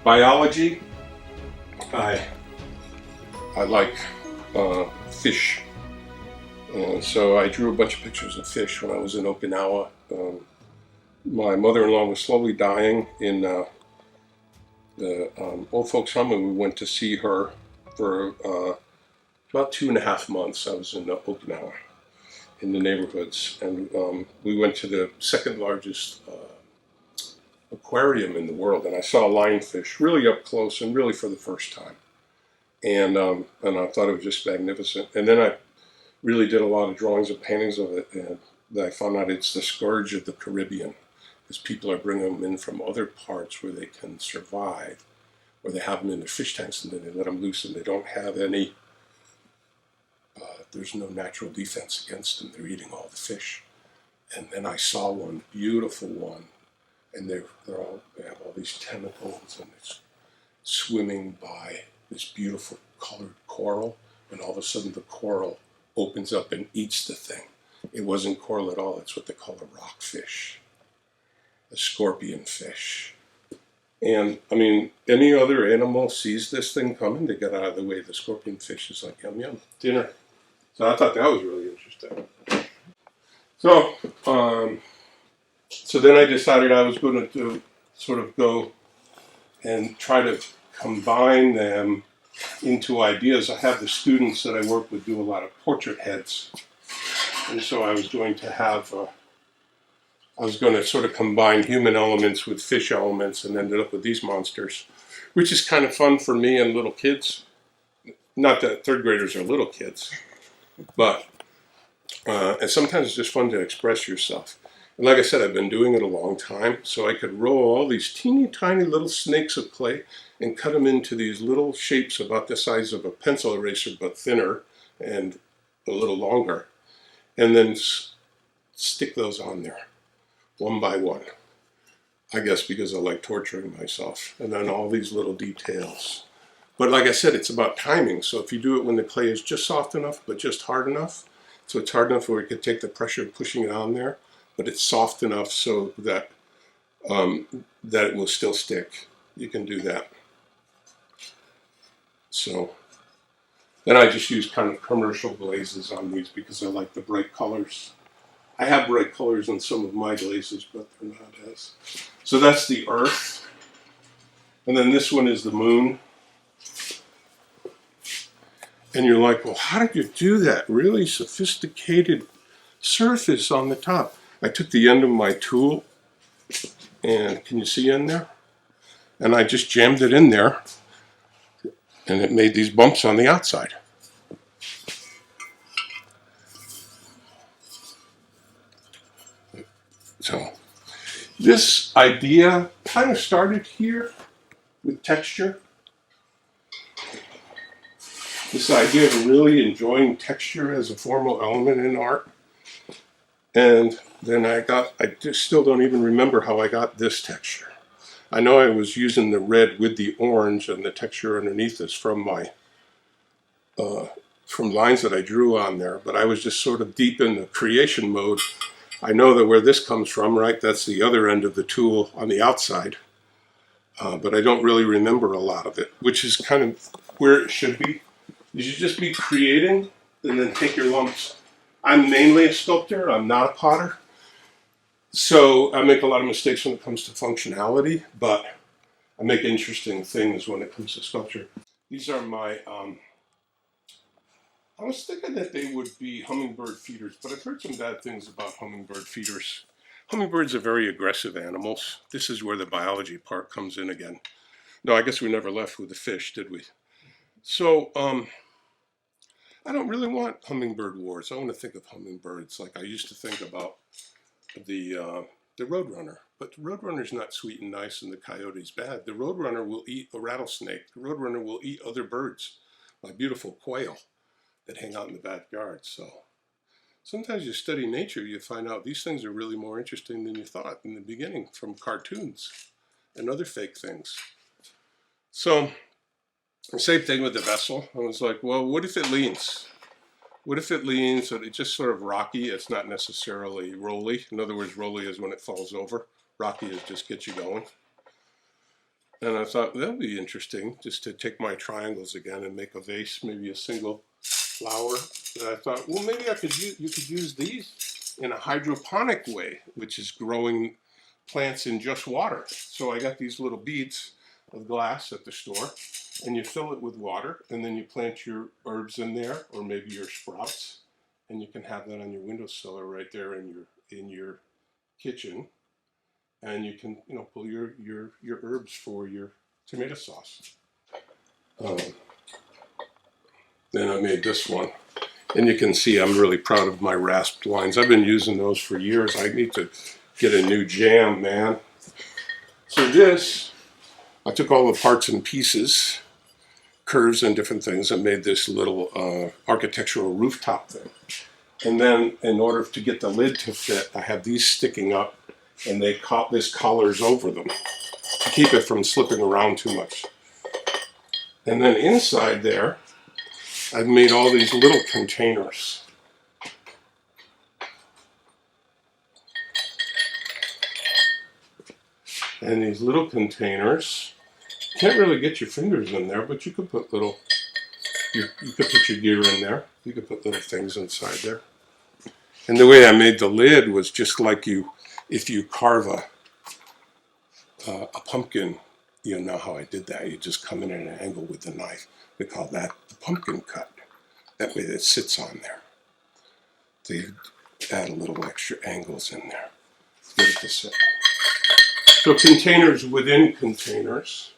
Biology, I like fish, and so I drew a bunch of pictures of fish when I was in Okinawa. My mother-in-law was slowly dying in the old folks' home, and we went to see her for about 2.5 months. I was in Okinawa, in the neighborhoods, and we went to the second largest aquarium in the world, and I saw lionfish really up close and really for the first time, and I thought it was just magnificent. And then I really did a lot of drawings and paintings of it, and I found out it's the scourge of the Caribbean, because people are bringing them in from other parts where they can survive, where they have them in their fish tanks and then they let them loose, and they don't have any. There's no natural defense against them. They're eating all the fish. And then I saw one, beautiful one, and they have all these tentacles, and it's swimming by this beautiful colored coral, and all of a sudden the coral opens up and eats the thing. It wasn't coral at all. It's what they call a rockfish, a scorpion fish. And I mean, any other animal sees this thing coming, they get out of the way. The scorpion fish is like, yum yum, dinner. So I thought that was really interesting. So, so then I decided I was going to sort of go and try to combine them into ideas. I have the students that I work with do a lot of portrait heads, and so I was going to have, I was going to sort of combine human elements with fish elements, and ended up with these monsters, which is kind of fun for me and little kids. Not that third graders are little kids, but and sometimes it's just fun to express yourself. And like I said, I've been doing it a long time, so I could roll all these teeny tiny little snakes of clay and cut them into these little shapes about the size of a pencil eraser, but thinner and a little longer, and then stick those on there one by one. I guess because I like torturing myself. And then all these little details. But like I said, it's about timing. So if you do it when the clay is just soft enough, but just hard enough, so it's hard enough where you could take the pressure of pushing it on there, but it's soft enough so that that it will still stick. You can do that. So then I just use kind of commercial glazes on these because I like the bright colors. I have bright colors on some of my glazes, but they're not as. So that's the Earth. And then this one is the Moon. And you're like, well, how did you do that? Really sophisticated surface on the top. I took the end of my tool, and can you see in there? And I just jammed it in there, and it made these bumps on the outside. So this idea kind of started here with texture. This idea of really enjoying texture as a formal element in art. And then I just still don't even remember how I got this texture. I know I was using the red with the orange, and the texture underneath is from my, from lines that I drew on there, but I was just sort of deep in the creation mode. I know that where this comes from, right? That's the other end of the tool on the outside. But I don't really remember a lot of it, which is kind of where it should be. You should just be creating and then take your lumps. I'm mainly a sculptor, I'm not a potter. So I make a lot of mistakes when it comes to functionality, but I make interesting things when it comes to sculpture. These are my, I was thinking that they would be hummingbird feeders, but I've heard some bad things about hummingbird feeders. Hummingbirds are very aggressive animals. This is where the biology part comes in again. No, I guess we never left with the fish, did we? So, I don't really want hummingbird wars. I want to think of hummingbirds like I used to think about the roadrunner. But the roadrunner's not sweet and nice, and the coyote's bad. The roadrunner will eat a rattlesnake. The roadrunner will eat other birds, like beautiful quail that hang out in the backyard. So sometimes you study nature, you find out these things are really more interesting than you thought in the beginning from cartoons and other fake things. So the same thing with the vessel. I was like, well, what if it leans? What if it leans so it's just sort of rocky? It's not necessarily rolly. In other words, rolly is when it falls over. Rocky is just get you going. And I thought that would be interesting, just to take my triangles again and make a vase, maybe a single flower. And I thought, well, maybe you could use these in a hydroponic way, which is growing plants in just water. So I got these little beads of glass at the store, and you fill it with water, and then you plant your herbs in there, or maybe your sprouts, and you can have that on your windowsill or right there in your kitchen, and you can pull your herbs for your tomato sauce. Then I made this one, and you can see I'm really proud of my rasped lines. I've been using those for years. I need to get a new jam, man. So this, I took all the parts and pieces, curves and different things, and made this little architectural rooftop thing. And then in order to get the lid to fit, I have these sticking up, and this collars over them to keep it from slipping around too much. And then inside there, I've made all these little containers. And these little containers, you can't really get your fingers in there, but you could put you could put your gear in there. You could put little things inside there. And the way I made the lid was just like if you carve a pumpkin, you know how I did that. You just come in at an angle with the knife. We call that the pumpkin cut. That way it sits on there. So you add a little extra angles in there. Get it to sit. So containers within containers.